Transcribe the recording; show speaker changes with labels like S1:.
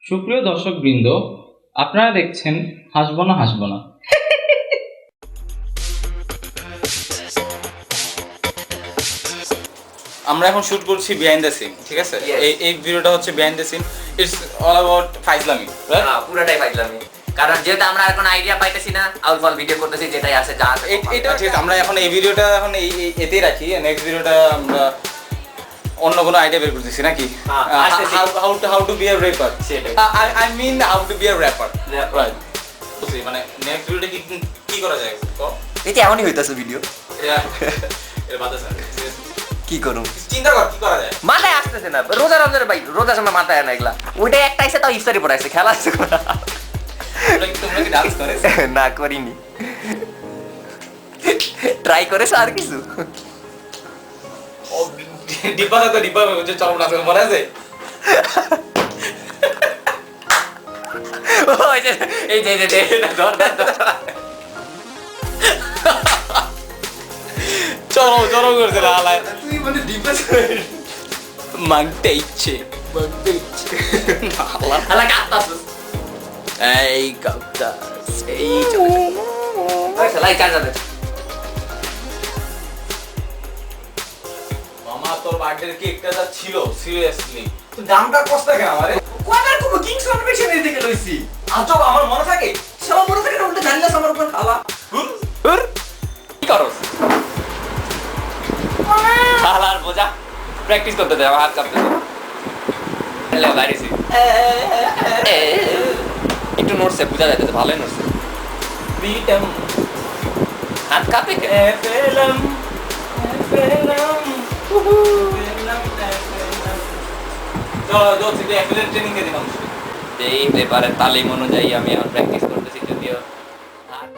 S1: সুপ্রিয় দর্শকবৃন্দ, আপনারা দেখছেন হাসবো না হাসবো না। আমরা এখন শুট করছি বিহাইন্ড দ্য সিন, ঠিক আছে? এই ভিডিওটা হচ্ছে behind the scene. It's all about ফাইজলামি, রাইট?
S2: পুরোটাই ফাইজলামি, কারণ যেহেতু আমরা এখন আইডিয়া পাইতেছি না, আউটফল ভিডিও করতেছি, যেটাই আছে যা আছে
S1: এটা ঠিক আছে। আমরা এখন এই ভিডিওটা এখন এতেই রাখি, নেক্সট ভিডিওটা আমরা অন্য কোনো আইডিয়া বের করতেছি নাকি? How to be a rapper, I mean how to be a rapper, right? মানে নেক্সট ভিডিওটা কি করা যায়?
S2: এটা এমনই হইতাছে ভিডিও।
S1: এর বাদ আছে
S2: কি করুম,
S1: চিন্তা কর কি করা যায়।
S2: মাথায় আসতেছে না। রোজা রমজানের ভাই, রোজার সময় মাথায় আনা এগুলা। ওইটাই একটা আইসে, তাও ইফতারি পড়াইছে, খেলা আছে
S1: তোমরা কি ডান্স করে?
S2: না, করিনি। ট্রাই করেছো আর কিছু?
S1: ডিব্বা তো ডিব্বা যে চরম নাচ মনে আছে?
S2: ওই যে এই যে ধর
S1: চরম করছে না আলায়।
S2: তুই মানে ডিব্বা
S1: মাংতে ইচ্ছে
S2: আলা কাটতাছস।
S1: এই কাউটাস এই
S2: ওই শালাই কাজ দে।
S1: মামা তোর বার্থডে কেকটা যা ছিল, সিরিয়াসলি তো দামটা কষ্ট কেন আমারে?
S2: কোয়াদার কোন কিংস কনভেনশন এর দিকে লইছি।
S1: আজব আমার মনে থাকে।
S2: সব মনে থাকে না, উল্টা জানলা আমার উপর খালা। হুর কি করস? খালার বোঝা প্র্যাকটিস করতে দে, আমার হাত কাঁপতেছে। হ্যালো বাইরেছি একটু নড়ছে, বোঝা যাইতেছে, ভালোই নড়ছে।
S1: বিটম
S2: হাত কাঁপে কে?
S1: ফেলাম চলো দোস্ত, এটা অ্যাফিলিয়েট ট্রেনিং এ দিলাম।
S2: এই ব্যাপারে তালিম অনুযায়ী আমি এখন প্র্যাকটিস